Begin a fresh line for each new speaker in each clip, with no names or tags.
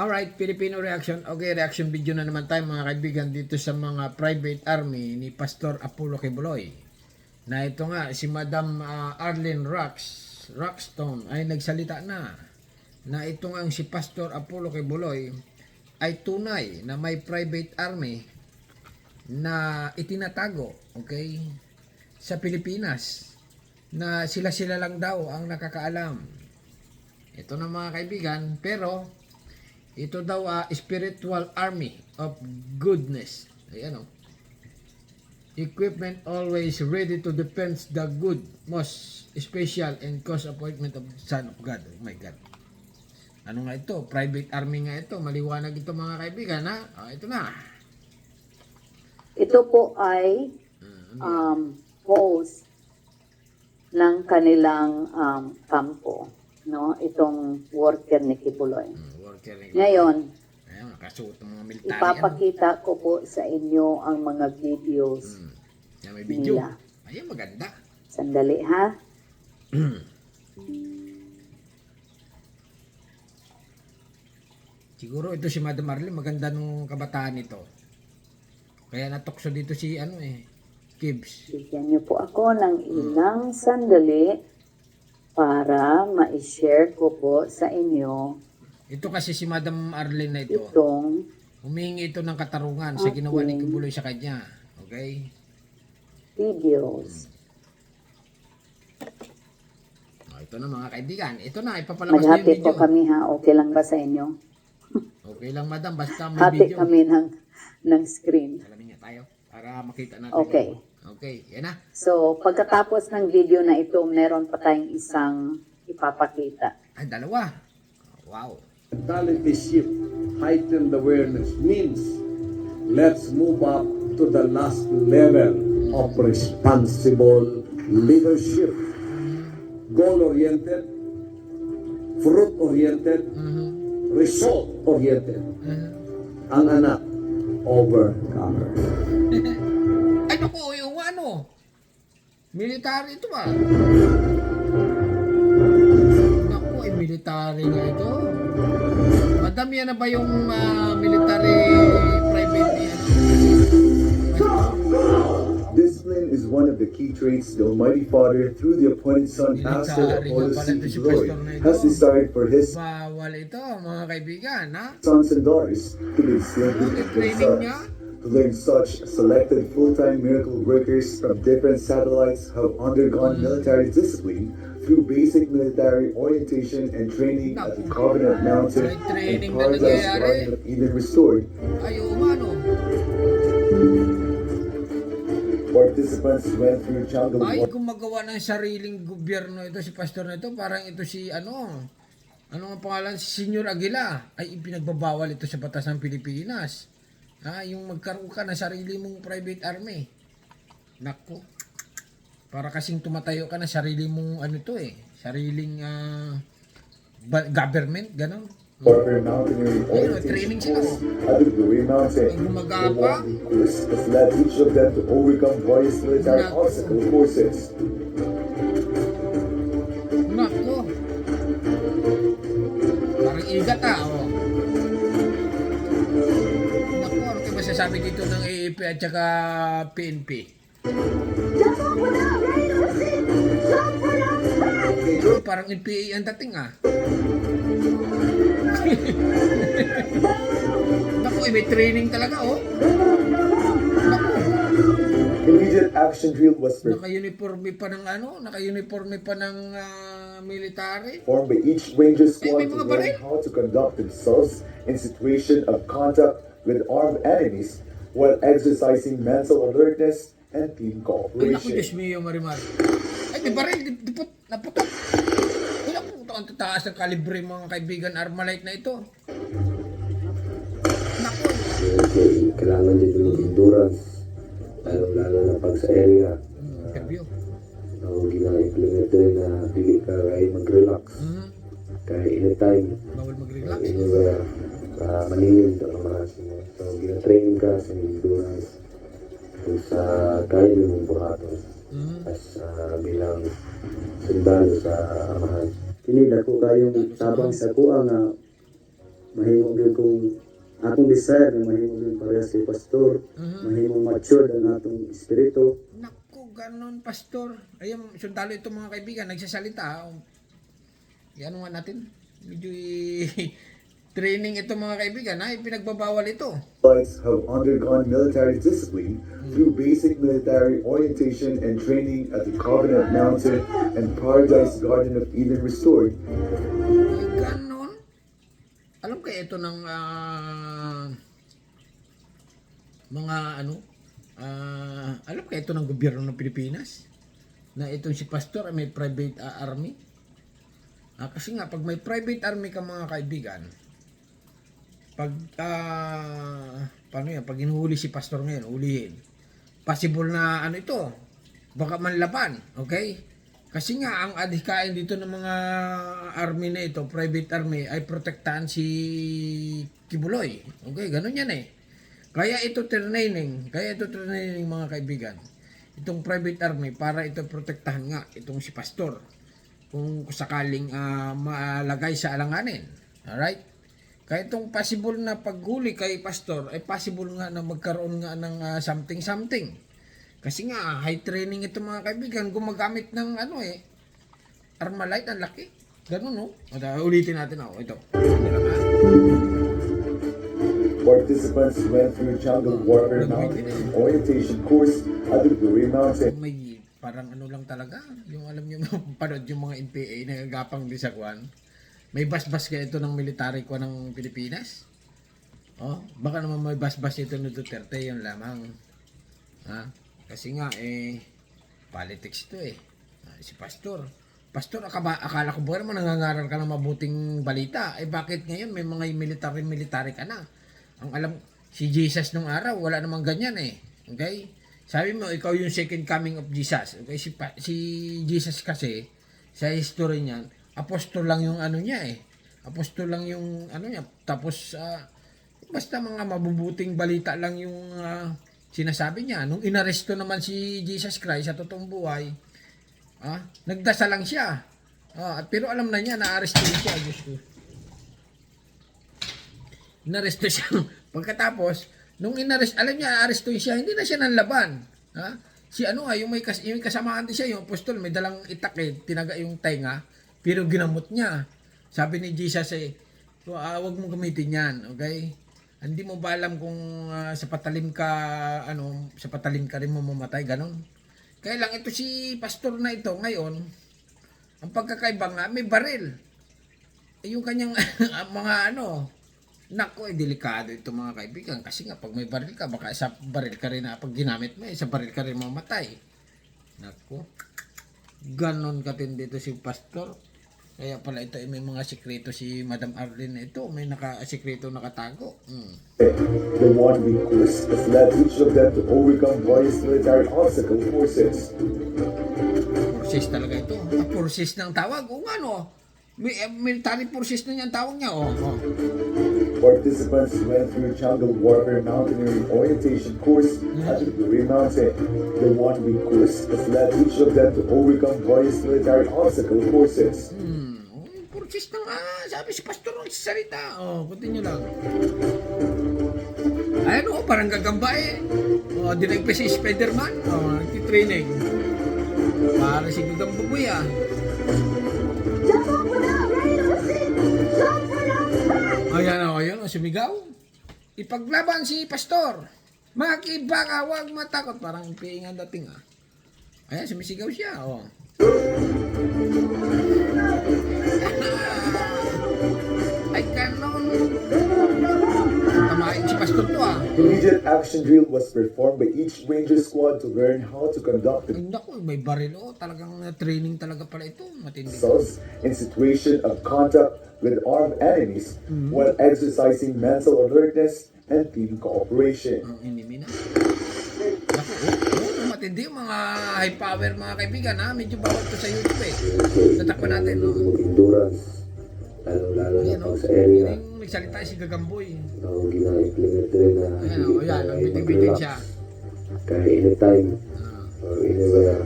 Alright, Filipino reaction. Okay, reaction video na naman tayo mga kaibigan dito sa mga private army ni Pastor Apollo Quiboloy. Na ito nga, si Madam Arlene Rockstone ay nagsalita na ito nga si Pastor Apollo Quiboloy ay tunay na may private army na itinatago, okay, sa Pilipinas. Na sila lang daw ang nakakaalam. Ito na mga kaibigan, pero ito daw spiritual army of goodness. Ayan o. Equipment always ready to defend the good, most special and cause appointment of Son of God. Oh my God. Ano nga ito? Private army nga ito. Maliwanag ito mga kaibigan ha. Ito na.
Ito po ay post ng kanilang kampo, no? Itong worker ni Quiboloy. Ngayon,
ayun, nakasuot ng mga military.
ipapakita ko po sa inyo ang mga videos
Yan, may video.
nila.
Ayun, maganda.
Sandali ha.
Siguro ito si Madam Arlene, maganda nung kabataan ito. Kaya natukso dito si Kibbs.
Bigyan niyo po ako ng ilang sandali para ma-share ko po sa inyo
Ito kasi si Madam Arlene na ito.
itong
Humingi ito ng katarungan sa ginawa ni Quiboloy sa kanya. Okay?
videos.
Ito na mga kaibigan. Ito na, ipapalabas na yung
Maghati
video.
po kami ha. Okay lang ba sa inyo?
Okay lang madam, basta may
Hati
video.
kami ng screen.
Salamin niya tayo para makita natin.
Okay.
Okay, yan na.
So, pagkatapos ng video na ito, meron pa tayong isang ipapakita.
Ay, dalawa. Wow.
Mentality shift, heightened awareness means let's move up to the last level of responsible leadership. Goal-oriented, fruit-oriented, result-oriented. Ang anak, overcomer.
Ay, naku, yung military ito ba? Naku, military nga ito. Madam, yan na ba yung military private niya?
Discipline is one of the key traits the Almighty Father, through the appointed Son, Pastor Apollo Quiboloy, has desired for His
Bawal ito, mga kaibigan, ha?
sons and daughters to be instilled in
Training niya?
themselves. To learn such selected full-time miracle workers from different satellites have undergone military discipline through basic military orientation and training at the Covenant Mountain and
Training na
Paradise
nangyayari.
Garden of Eden Restored.
Ay,
Participants went through jungle
Ay, gumagawa ng sariling gobyerno ito si pastor na ito. Parang ito si ano ang pangalan? Si Senyor Aguila. Ay, ipinagbabawal ito sa batas ng Pilipinas. Yung magkaroon ka ng sarili mong private army. Nako. Para kasing tumatayo ka na sarili mong sariling government, gano'n.
Warfare Mountaineering
Ayun, training sila.
at the Blue Mountain.
Ay, gumagapa.
This has led each of them to overcome various military obstacle courses.
Nako. Parang igat oh. Nako, ano kayo masasabi dito ng AAP at saka PNP? Parang NPA ang dating Naku, may training talaga Naku,
Immediate action drill was
naka-uniforme pa ng military.
performed by each ranger squad
may
to
mga
learn
baril.
how to conduct themselves in situation of contact with armed enemies while exercising mental alertness and team
Ay, naku,
cooperation.
Diyos mio, Marimar. Ay, di baril, naputok. Ay, naku, ang tataas ng kalibre mga kaibigan, Armalite na ito. Naku,
Kailangan din ng endurance, lalo na pag sa area.
interview.
Gina-implement din na pili ka ay mag-relax. Kaya anytime,
Bawal mag-relax.
anywhere, maningin ka mga sino. So, gina-training ka sa endurance, kung sa kaya yung burato. As bilang sundalo sa amahan.
Kini dako kayong tabang sa kuha nga
mahimo gyud kung akong desire na mahimo gyud parehas kay pastor, mahimo mature ang atong espiritu.
Naku, ganon, pastor. Ayun, sundalo ito mga kaibigan, nagsasalita. Ano nga natin? Medyo training ito mga kaibigan, ay pinagbabawal ito.
Israelites have undergone military discipline through basic military orientation and training at the Covenant Mountain and Paradise Garden of Eden restored.
Ay, ganon. Alam kaya ito ng mga ano, alam kaya ito ng gobyerno ng Pilipinas na itong si pastor ay may private army. Kasi nga, pag may private army ka mga kaibigan, pag paano yan, pag hinuhuli si pastor ngayon, ulihin, possible na ano ito, baka manlaban, okay? Kasi nga, ang adhikain dito ng mga army na ito, private army, ay protektahan si Kibuloy. Okay, ganun yan eh. Kaya ito training mga kaibigan. Itong private army, para ito protektahan nga, itong si pastor. Kung sakaling malagay sa alanganin. Alright? Kaya itong possible na paghuli kay pastor, ay possible nga na magkaroon nga ng something. Kasi nga, high training ito mga kaibigan, gumagamit ng Armalite, ang laki. Ganun, no? Ulitin natin ako. Ito.
Participants went through jungle warfare mountaineering orientation course at the Blue Mountain.
May parang ano lang talaga. Yung alam nyo, panood yung mga NPA na gagapang di sa kwan. May basbas kaya ito ng military ko ng Pilipinas. Oh, baka naman may basbas ito ng Duterte, yun lamang. Kasi nga, politics ito eh. Si Pastor. Pastor, akala ko ba naman nangangaral ka ng mabuting balita? Bakit ngayon may mga military ka na? Ang alam, si Jesus nung araw, wala namang ganyan eh. Okay? Sabi mo, ikaw yung second coming of Jesus. Okay? Si Jesus kasi, sa history niyan, apostol lang yung ano niya eh. Apostol lang yung ano niya. Tapos, basta mga mabubuting balita lang yung sinasabi niya. Nung inaresto naman si Jesus Christ sa totoong buhay, nagdasal lang siya. Pero alam na niya, na-arresto siya. Diyos ko. Inaresto siya. Pagkatapos, nung alam niya, aresto siya, hindi na siya nanlaban. Si yung may kasamahan din siya, yung apostol, may dalang itak tinaga yung tenga, pero ginamot niya. Sabi ni Jesus huwag mong gamitin yan, okay? Hindi mo ba alam kung sa patalim ka rin mo mamatay, ganun. Kaya lang ito si pastor na ito ngayon, ang pagkakaiba nga, may baril. Yung kanyang mga Nako, delikado ito mga kaibigan. Kasi nga, pag may baril ka, baka sa baril ka rin pag ginamit mo, sa baril ka rin mamatay. Nako, ganon katindi dito si pastor. Kaya pala ito, may mga sikreto si Madam Arlene na ito. May sikreto nakatago.
The one-week course has led each of them to overcome various military obstacle forces.
Forces talaga ito. Forces ng tawag. O nga military forces na yung tawag niya.
Participants went through jungle warfare mountaineering orientation course at the Blue Mountain. The one-week course has led each of them to overcome various military obstacle forces.
Forces ng sabi si pastor ng salita. Continue lang. Ayun parang gagamba eh. Dinagpa si Spider-Man. Nagtitraining. Para si Gudang Buboy Ayan, sumigaw. Ipaglaban si pastor. Makiba ka, huwag matakot. Parang piingan dating Ayan, sumisigaw siya. Ay, kanon. Tamain si pastor to
Immediate action drill was performed by each ranger squad to learn how to conduct
Naku, may baril talagang training talaga pala ito. Matindi.
themselves in situation of contact with armed enemies while exercising mental alertness and team cooperation.
Ang enemy na. Naku, matindi yung mga high power mga kaibigan Medyo bawal to sa YouTube Tatakpan natin
Endurance, lalo na pag sa area.
Yung nagsalita si Gagamboy.
Gina-implement rin na
Ang biting-biting siya.
Kaya anytime or anywhere,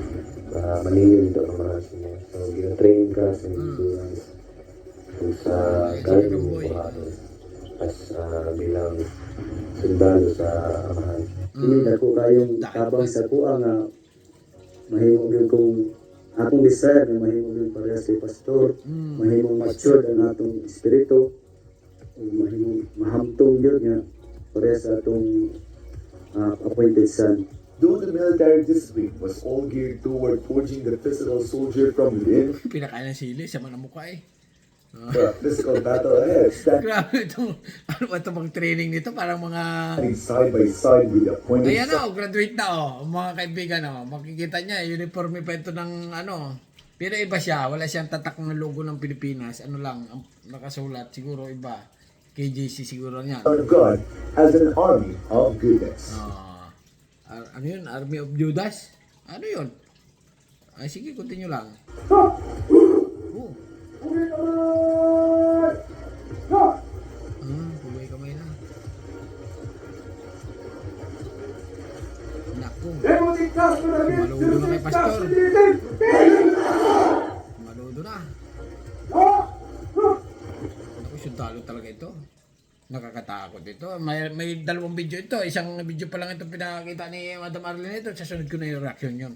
maningin ito ang mga mo. So, gina-train ka sa endurance. Kung sa gaya ng buhaton. bilang sundalo sa amahan. Hindi na ko kayong tabang sa kuha nga mahimo gyud kong akong desire na mahimo gyud pareha si pastor, mahimong mature ang atong espiritu, ug mahimong mahamtong gyud nga pareha sa atong appointed son.
Though the military discipline was all geared toward forging the physical soldier from within,
Pinakain ng sili, sama na mukha eh.
the physical battle ahead, standing
Grabe itong, ano ba itong mga training nito? Parang mga,
side by side with the appointed
ayan
son.
graduate na mga kaibigan makikita niya, uniforme pa ito ng pero iba siya, wala siyang tatak ng logo ng Pilipinas, lang, ang nakasulat, siguro iba, KJC siguro niyan.
Of God as an army of goodness.
Ano yun? Army of Judas? Ano yun? Ay, sige, continue lang. Pumay kamay na. Naku. Maludo na kay Pastor. Maludo na. Naku, sundalo talaga ito. Nakakatakot ito. May dalawang video ito. Isang video pa lang ito pinakita ni Madam Arlene ito. Sasunod ko na yung reaction yun.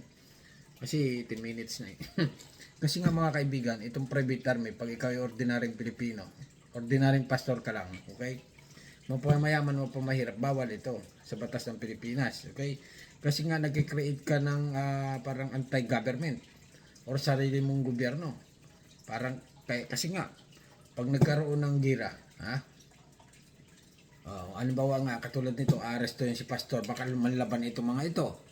Kasi 10 minutes na eh. Kasi nga mga kaibigan, itong private army, pag ikaw ay ordinaryong Pilipino, ordinaryong pastor ka lang, okay? Mapamayaman mo pa mahirap, bawal ito sa batas ng Pilipinas, okay? Kasi nga nag-create ka ng parang anti-government or sarili mong gobyerno. Parang, kasi nga, pag nagkaroon ng gira, halimbawa nga, katulad nito, aresto yan si pastor, baka manlaban itong mga ito.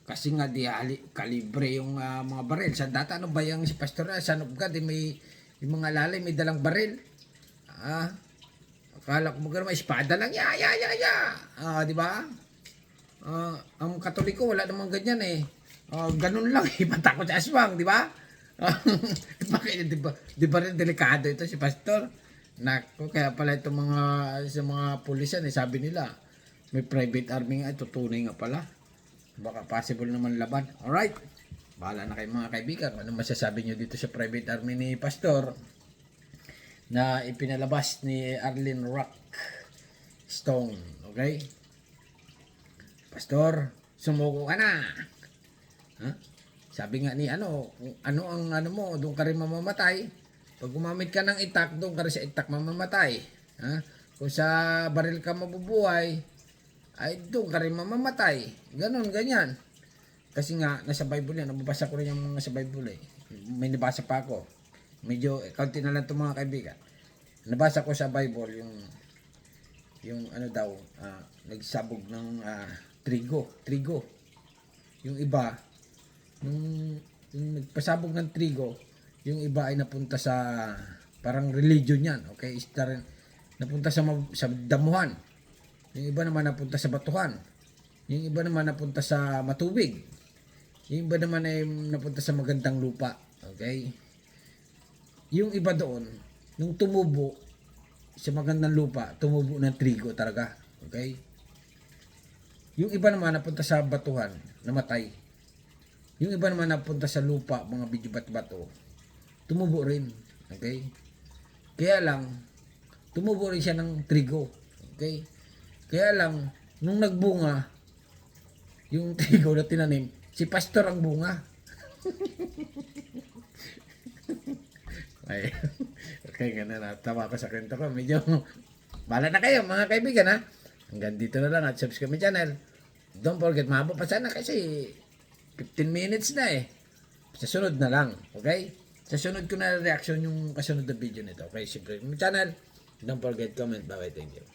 Kasi nga di kalibre yung mga baril. Sa data ano ba yung si pastor Son of God, may yung mga lalay may dalang baril. Akala ko magkano may espada lang. Di ba? Ang Katoliko wala namang ganyan eh. Ganun lang eh, matakot sa aswang, di ba? Bakit di ba rin delikado ito si pastor? Nako, kaya pala itong mga sa mga pulisan sabi nila may private army nga ito, tunay nga pala. Baka possible naman laban. Alright. Bahala na kayo mga kaibigan. Ano masasabi nyo dito sa private army ni Pastor na ipinalabas ni Arlene Rock Stone. Okay? Pastor, sumuko ka na. Sabi nga ni ano ang mo, doon ka rin mamamatay. Pag gumamit ka ng itak, doon ka rin sa itak mamamatay. Kung sa baril ka mabubuhay, ay doon ka rin mamamatay. Ganon, ganyan. Kasi nga, nasa Bible yan. Nababasa ko rin yung mga sa Bible eh. May nabasa pa ako. Medyo, kaunti na lang ito mga kaibigan. Nabasa ko sa Bible yung nagsabog ng trigo. Yung iba, yung nagpasabog ng trigo, yung iba ay napunta sa parang religion yan. Okay? Napunta sa damuhan. Yung iba naman napunta sa batuhan. Yung iba naman napunta sa matubig. Yung iba naman ay napunta sa magandang lupa. Okay? Yung iba doon, nung tumubo sa magandang lupa, tumubo ng trigo talaga. Okay? Yung iba naman napunta sa batuhan, namatay. Yung iba naman napunta sa lupa, mga bidyo bato, tumubo rin. Okay? Kaya lang, tumubo rin siya ng trigo. Okay? Kaya lang, nung nagbunga, yung trigo na tinanim, si pastor ang bunga. Ay, okay, ganun na. Tawa ko sa kwento ko. Medyo, bala na kayo mga kaibigan ha. Hanggang dito na lang at subscribe my channel. Don't forget, mahaba pa sana kasi 15 minutes na eh. Sa sunod na lang, okay? Sa sunod ko na reaction yung kasunod na video nito. Okay, subscribe my channel. Don't forget, comment. Bye-bye, thank you.